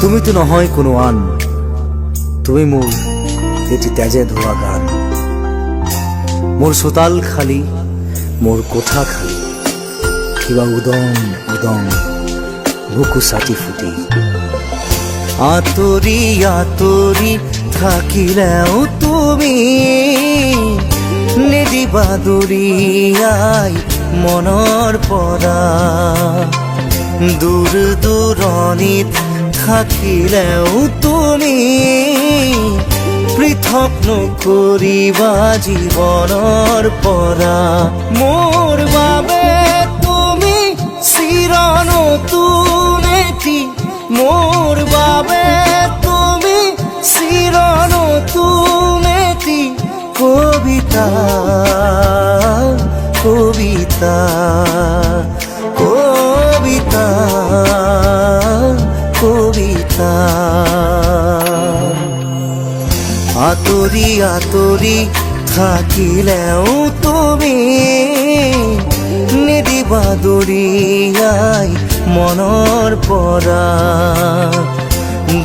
তুমি তো নহয় কোনো আন, তুমি মোৰ এটি তেজে ধোৱা গান। মোৰ চোতাল খালী, মোৰ কোঠা খালী, কিবা উদং উদং বুকু চাটি ফুটি। আঁতৰি আঁতৰি থাকিলেও তুমি নিদিবা দূৰিয়াই মনৰ পৰা। দূৰ দূৰণিত থাকিলেও তুমি পৃথক নকৰিবা জীৱনৰ পৰা। মোৰ বাবে তুমি চিৰ নতুন এটি, মোৰ বাবে তুমি চিৰ নতুন এটি কবিতা, কবিতা, কবিতা, কবিতা। আঁতৰি আঁতৰি থাকিলেও তুমি নিদিবা দূৰিয়াই মনৰ পৰা।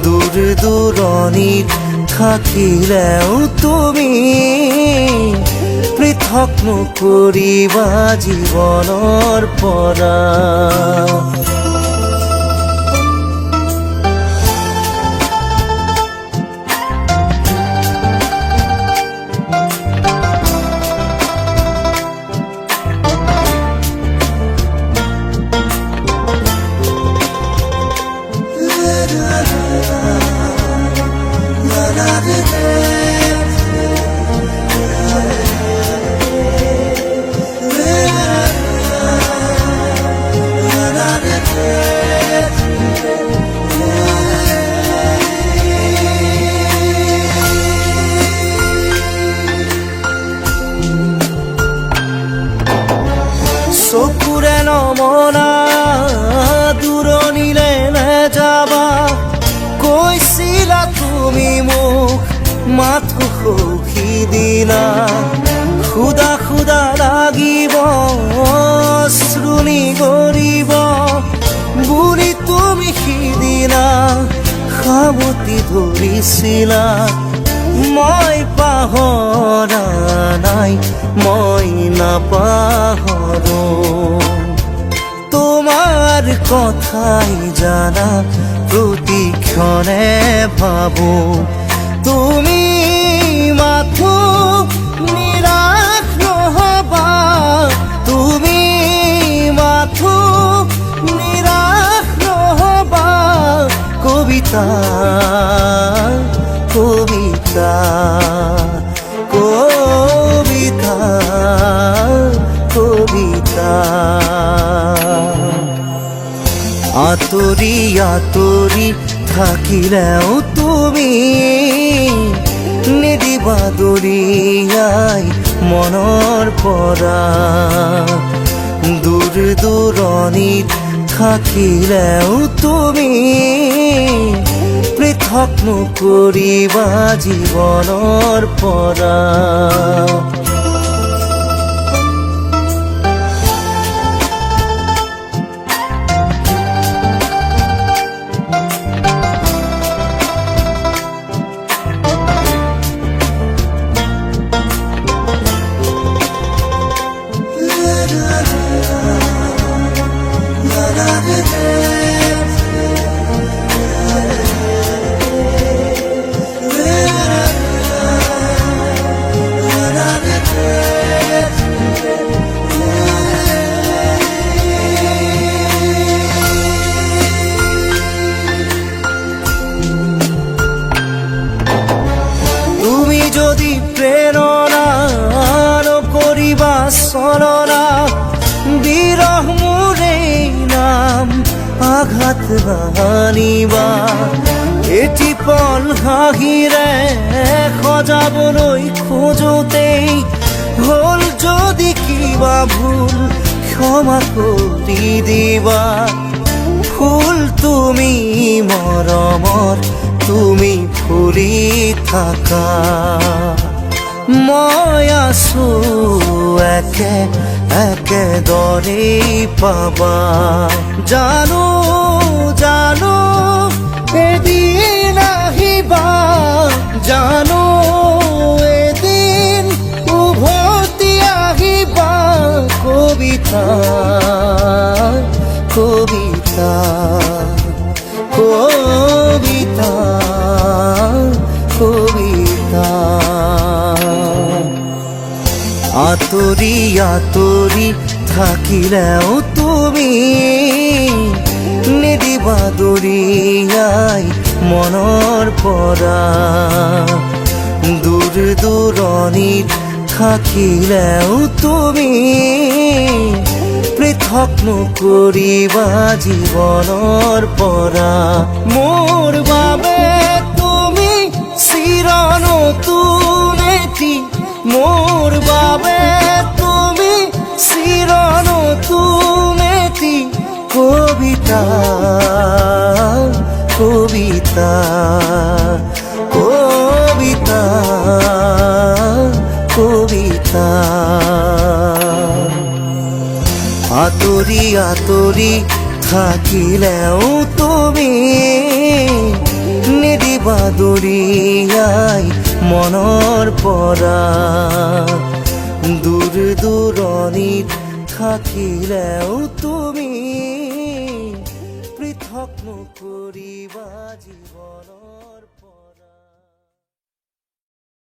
দূৰ দূৰণিত থাকিলেও তুমি পৃথক নকৰিবা জীৱনৰ পৰা। চকুৰে নমনা দূৰণিলে নেযাবা, কৈছিলা তুমি মোক মাথো সখি দিলা। খুদা খুদা লাগিব শ্ৰুণি গৰিব বুলি তুমি সিদিনা সাৱটি ধৰিছিলা। মই পাহৰা নাই, মই নাপাহৰো তোমাৰ কথাই জানা প্ৰতিক্ষণে ভাবো। তুমি মাথো নিৰাশ নহবা, তুমি মাথো নিৰাশ নহবা। কবিতা, কবিতা, কবিতা, কবিতা। আঁতৰি আঁতৰি থাকিলেও তুমি নিদিবা দূৰিয়াই মনৰ পৰা। দূৰ দূৰণিত থাকিলেও তুমি পৃথক নকৰিবা জীৱনৰ পৰা। যদি প্ৰেৰণা নকৰিবা চলনা, বিৰহ মোৰে নাম আঘাত নানিবা। এটি পল হাঁহিৰে সজাবলৈ খোজোতেই হ'ল যদি কিবা ভুল ক্ষমা কৰি দিবা। ফুল তুমি মৰমৰ, তুমি ফুলি থাকা, মই আছো একে একেদৰেই পাবা। জানো জানো এদিন কবিতা কবিতা কবিতা আতরি আতরি থাকিলেও তুমি নিদিবা দরিয়াই মনৰ পৰা দূৰ দূৰণিত থাকিলেও তুমি পৃথক নকৰিবা জীৱনৰ পৰা মোৰ বাবে তুমি চিৰ নতুন এটি মোৰ বাবে তুমি চিৰ নতুন এটি কবিতা কবিতা কবিতা কবিতা আতৰি আতৰি থাকিলেও তুমি নিদিবা দৰিয়াই মনৰ পৰা দূৰ দূৰণিত থাকিলেও তুমি পৃথক নকৰিবা জীৱনৰ